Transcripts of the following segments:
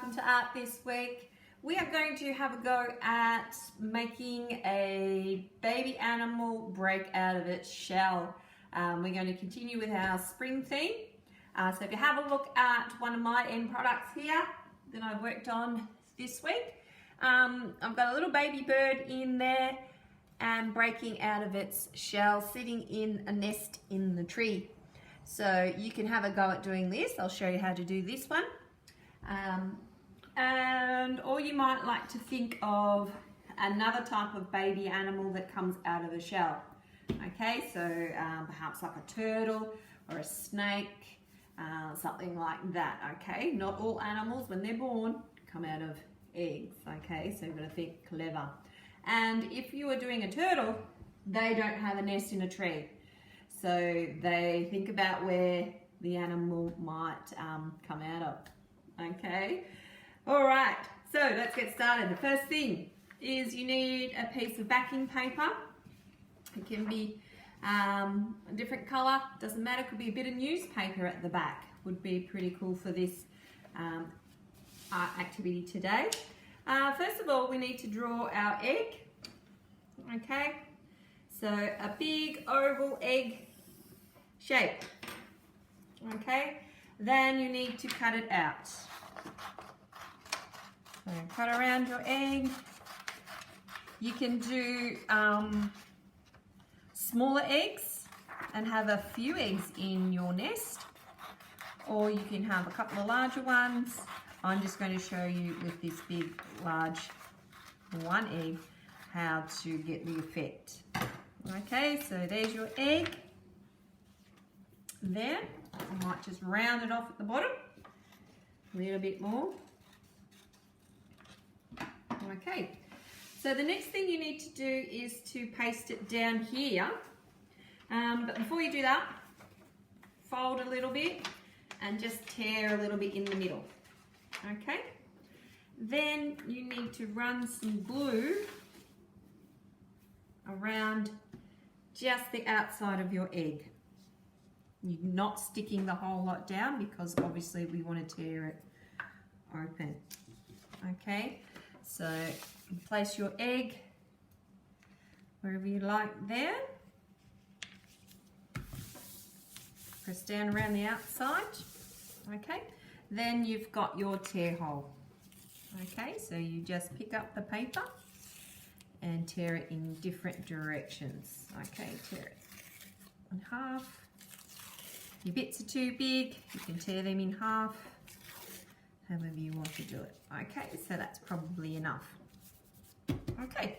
welcome to Art This Week. We are going to have a go at making a baby animal break out of its shell. We're going to continue with our spring theme. So if you have a look at one of my end products here that I've worked on this week, I've got a little baby bird in there and breaking out of its shell, sitting in a nest in the tree. So you can have a go at doing this. I'll show you how to do this one. Or you might like to think of another type of baby animal that comes out of the shell. Okay, so perhaps like a turtle or a snake, something like that. Okay, not all animals when they're born come out of eggs. Okay, so you've got to think clever. And if you are doing a turtle, they don't have a nest in a tree. So they think about where the animal might come out of. Okay, all right, so let's get started. The first thing is you need a piece of backing paper. It can be a different colour, doesn't matter, could be a bit of newspaper at the back. Would be pretty cool for this art activity today. First of all, we need to draw our egg. Okay, so a big oval egg shape. Okay, then you need to cut it out. So cut around your egg. You can do smaller eggs and have a few eggs in your nest, or you can have a couple of larger ones. I'm just going to show you with this big, large one egg how to get the effect. Okay, so there's your egg. There, I might just round it off at the bottom a little bit more. Okay, so the next thing you need to do is to paste it down here. But before you do that, fold a little bit and just tear a little bit in the middle. Okay, then you need to run some glue around just the outside of your egg. You're not sticking the whole lot down because obviously we want to tear it open. Okay, so you place your egg wherever you like there. Press down around the outside. Okay, then you've got your tear hole. Okay, so you just pick up the paper and tear it in different directions. Okay, tear it in half. If your bits are too big, you can tear them in half, however you want to do it. Okay, so that's probably enough. Okay,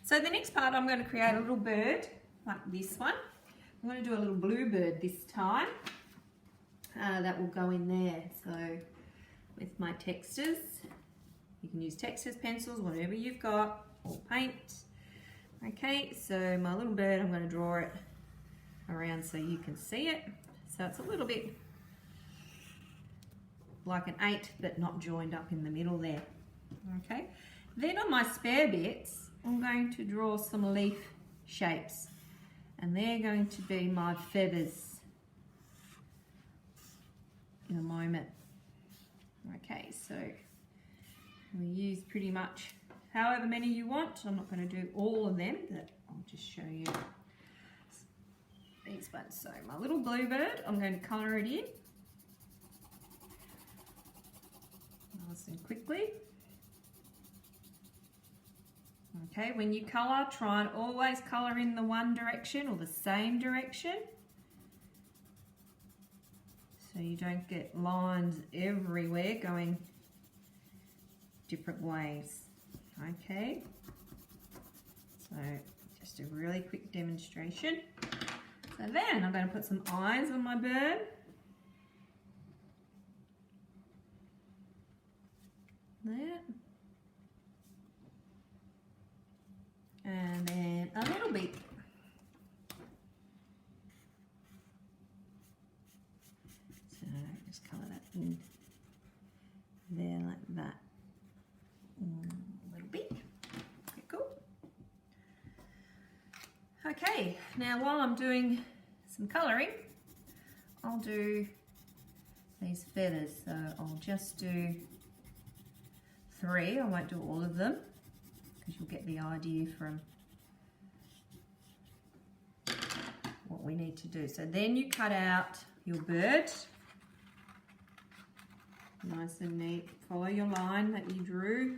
so the next part I'm going to create a little bird like this one. I'm going to do a little blue bird this time. That will go in there. So with my textures, you can use textures, pencils, whatever you've got, or paint. Okay, so my little bird, I'm going to draw it around so you can see it. So it's a little bit like an 8, but not joined up in the middle there. Okay, then on my spare bits, I'm going to draw some leaf shapes, and they're going to be my feathers in a moment. Okay, so we use pretty much however many you want. I'm not going to do all of them, but I'll just show you these ones. So my little bluebird, I'm going to colour it in nice and quickly. Okay, when you colour, try and always colour in the one direction or the same direction, so you don't get lines everywhere going different ways. Okay, so just a really quick demonstration. So then I'm going to put some eyes on my bird. There. And then a little beak. So just colour that in there like that. Little beak. Okay, cool. Okay, now while I'm doing some colouring, I'll do these feathers. So I'll just do 3. I won't do all of them because you'll get the idea from what we need to do. So then you cut out your bird. Nice and neat. Follow your line that you drew.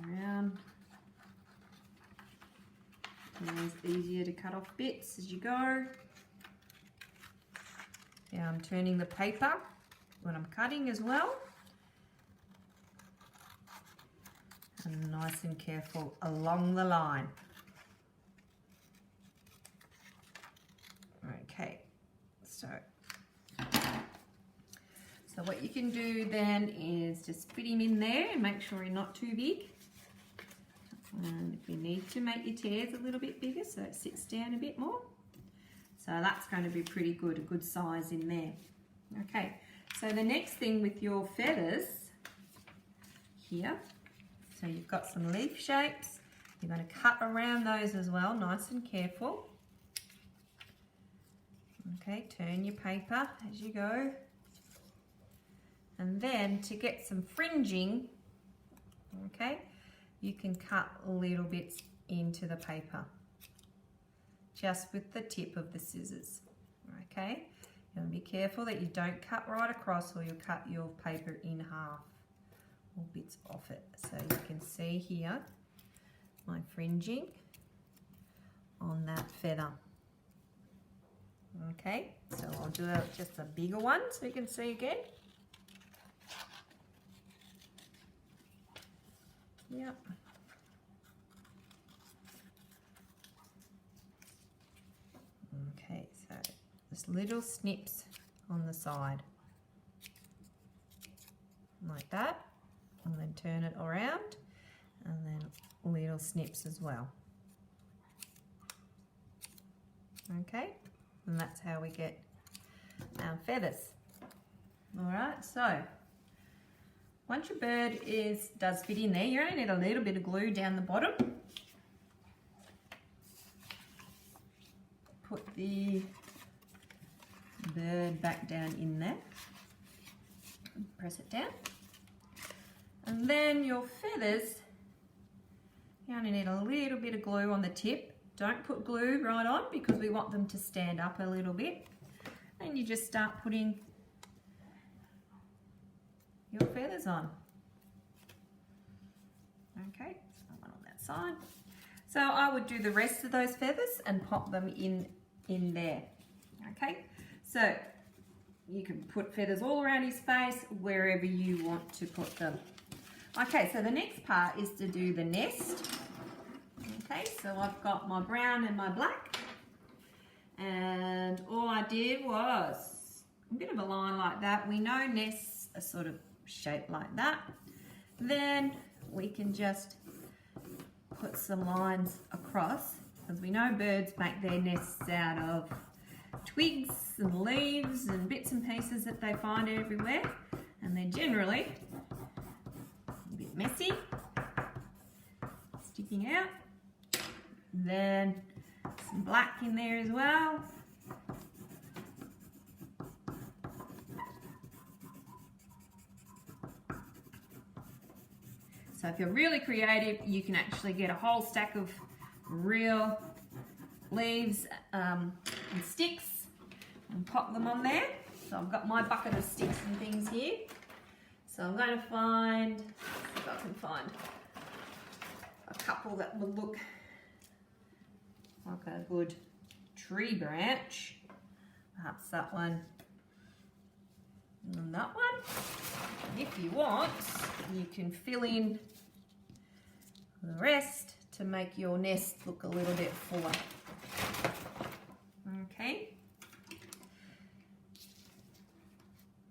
Around. Always easier to cut off bits as you go. Now I'm turning the paper when I'm cutting as well. And nice and careful along the line. Okay, so what you can do then is just fit him in there and make sure he's not too big. And if you need to, make your tears a little bit bigger so it sits down a bit more. So that's going to be pretty good, a good size in there. Okay, so the next thing with your feathers here, so you've got some leaf shapes. You're going to cut around those as well, nice and careful. Okay, turn your paper as you go. And then to get some fringing, okay, you can cut little bits into the paper, just with the tip of the scissors, okay? You want to be careful that you don't cut right across or you'll cut your paper in half or bits off it. So you can see here my fringing on that feather. Okay, so I'll do just a bigger one so you can see again. Yep. Okay, so just little snips on the side. Like that. And then turn it around. And then little snips as well. Okay, and that's how we get our feathers. Alright, so once your bird does fit in there, you only need a little bit of glue down the bottom. Put the bird back down in there. Press it down. And then your feathers, you only need a little bit of glue on the tip. Don't put glue right on because we want them to stand up a little bit. And you just start putting your feathers on. Okay, so one on that side. So I would do the rest of those feathers and pop them in there. Okay, so you can put feathers all around his face, wherever you want to put them. Okay, so the next part is to do the nest. Okay, so I've got my brown and my black. And all I did was a bit of a line like that. We know nests are sort of shaped like that. Then we can just put some lines across, because we know birds make their nests out of twigs and leaves and bits and pieces that they find everywhere, and they're generally a bit messy, sticking out. Then some black in there as well. So if you're really creative, you can actually get a whole stack of real leaves and sticks and pop them on there. So I've got my bucket of sticks and things here. So I'm going to find, if I can find a couple that would look like a good tree branch. Perhaps that one and that one. If you want, you can fill in the rest to make your nest look a little bit fuller. Okay.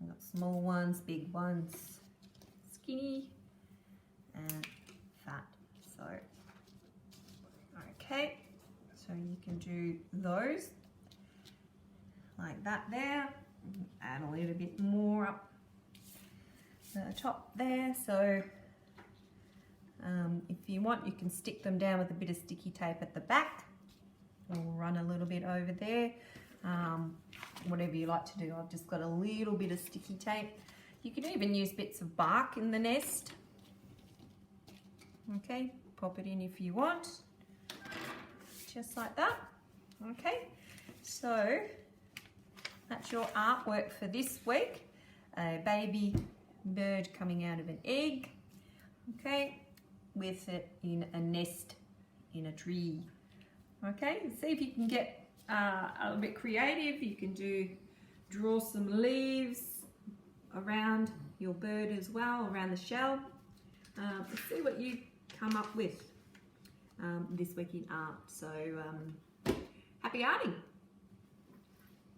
I've got small ones, big ones, skinny and fat. So, okay. So you can do those like that there. Add a little bit more up the top there. So if you want, you can stick them down with a bit of sticky tape at the back, or run a little bit over there. Whatever you like to do. I've just got a little bit of sticky tape. You can even use bits of bark in the nest. Okay, pop it in if you want, just like that. Okay, so that's your artwork for this week. A baby bird coming out of an egg, okay, with it in a nest in a tree. Okay, see if you can get a little bit creative. You can draw some leaves around your bird as well, around the shell. Let's see what you come up with this week in art. So happy arting!